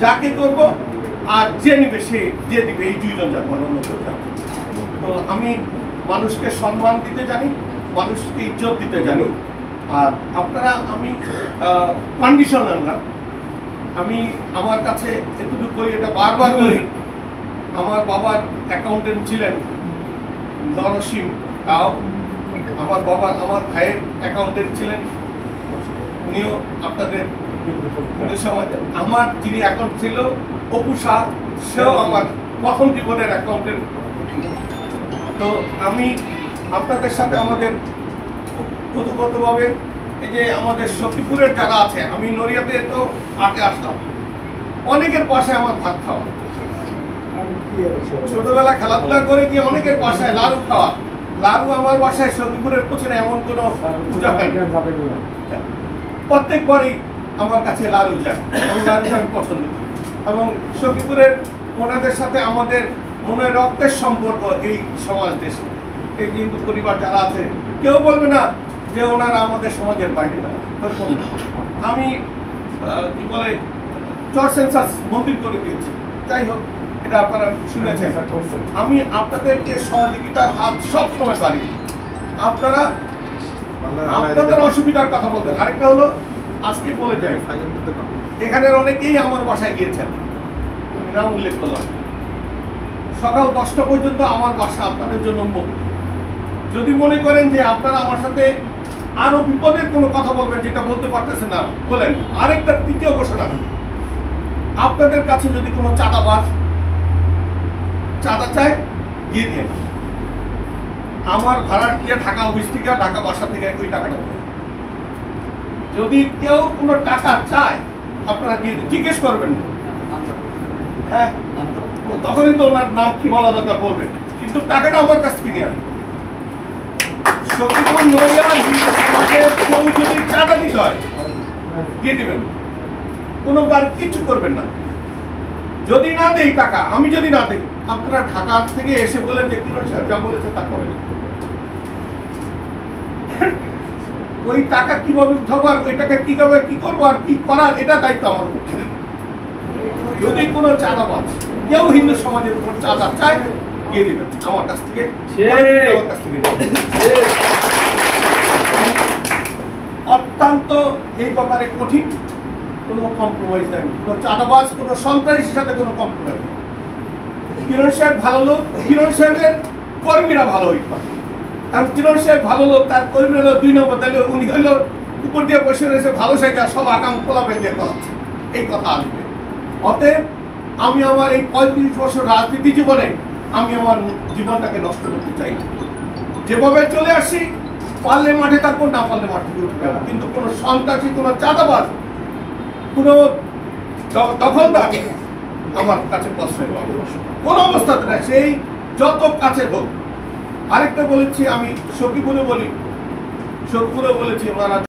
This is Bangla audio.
যাকে করব আর যে নিবে সে দিয়ে দিবে, এই দুইজন যাবো অন্য কেউ যাবে। তো আমি মানুষকে সম্মান দিতে জানি, মানুষকে ইজ্জত দিতে জানি। আর আপনারা, আমি কন্ডিশনাল না, আমি আমার কাছে এতটুকু করি, এটা বারবার করি। আমার বাবার অ্যাকাউন্টেন্ট ছিলেন নরসিম রাও, আমার ভাইয়ের অ্যাকাউন্টেন্ট ছিলেন, উনিও আপনাদের সমাজে। আমার যিনি অ্যাকাউন্ট ছিল অপু শাহ, সেও আমার প্রথম জীবনের অ্যাকাউন্টেন্ট। তো আমি আপনাদের সাথে আমাদের প্রথমভাবে এই যে আমাদের সখীপুরের যারা আছে, আমি নড়িয়াতে তো আগে আসতাম, অনেকের পাশে আমার ভাত খাওয়া, ছোটবেলা খেলাধুলা করে গিয়ে অনেকের বাসায় লাড়ু খাওয়া। লাড়ু আমার বাসায় সখীপুরের পেছনে এমন কোনো পূজা হয় প্রত্যেকবারই আমার কাছে লাড়ু যায়, আমি লাড়ু আমি পছন্দ করি। এবং সখীপুরের ওনাদের সাথে আমাদের মনের রক্তের সম্পর্ক। এই সমাজ দেশে এই হিন্দু পরিবার যারা আছে, কেউ বলবে না যে ওনারা আমাদের সমাজের বাইরে না। আমি কি বলে চর্চ সেন্সাস মন্দির করে দিয়েছি, যাই হোক, এটা আপনারা শুনেছেন। আমি আপনাদেরকে সহযোগিতার হাত সবসময় পারি। আপনারা আপনাদের অসুবিধার কথা বলতেন। আরেকটা হলো, আজকে বলে যাই, এখানে অনেকেই আমার বাসায় গিয়েছেন, নাম উল্লেখ করলাম। সকাল 10টা পর্যন্ত আমার বাসা আপনাদের জন্য মুক্ত। যদি মনে করেন যে আপনারা আমার সাথে আরো বিপদের কোনো কথা বলবেন যেটা বলতে পারতেছেন না, বলেন। আরেকটা তৃতীয় ঘোষণা, আপনাদের কাছে যদি কোনো চাঁদা চায়, দিয়ে দিয়ে আমার ভাড়ার দিয়ে ঢাকা অফিস থেকে, ঢাকা বাসা থেকে ওই টাকাটা। যদি কেউ কোনো টাকা চায়, আপনারা দিয়ে দিন, জিজ্ঞেস করবেন না। হ্যাঁ, তখনই তো ওনার নাম কি বলা দরকার বলবেন, কিন্তু টাকাটা আমার কাছ থেকে নিয়ে আসবেন। সখীপুর নড়িয়া কেউ যদি চাঁদা দিতে হয়, দিয়ে দিবেন, কোনো বার কিছু করবেন না। যদি না দেই টাকা, আমি যদি না দেই, আপনারা ঢাকা থেকে এসে বলেন যে কিরণ সাহেব যা বলেছে তা করেন। ওই টাকা কিভাবে উঠাবো, আর ওই টাকা কিভাবে কি করবো আর কি করার, এটা দায়িত্ব আমার। যদি কোনো চাঁদাবাজ কেউ হিন্দু সমাজের উপর চাঁদা চায়, দিয়ে দিবেন আমার কাছ থেকে। অত্যন্ত এই ব্যাপারে কঠিন, কোনো কম্প্রোমাইজ নেই। কোনো চাঁদাবাজ, কোনো সন্ত্রাসীর সাথে কোনো কম্প্রোমাইজ নেই। কিরণ সাহেব ভালো লোক, কিরণ সাহেবের কর্মীরা ভালো হইতে পারে। কারণ কিরণ সাহেব ভালো লোক, তার কর্মী হলো 2 নম্বর, তাহলে উনি হইল উপর দিয়ে বসে রয়েছে ভালো সাইকেল, সব আগাম খোলাপে দিয়ে করাচ্ছে, এই কথা আসবে। অতএব আমি আমার এই 35 বছর রাজনীতি জীবনে আমি আমার জীবনটাকে নষ্ট করতে চাই না। যেভাবে চলে আসি, পারলে মাঠে থাকবো, না পারলে মাঠে উঠবে না। কিন্তু কোনো সন্ত্রাসী, কোনো চাঁদাবাজ, কোনো দখলদার আমার কাছে প্রশ্রয় পাবে কোন অবস্থাতে না, সেই যত কাছে হোক। আরেকটা বলেছি, আমি সখীপুরে বলেছি ওনারা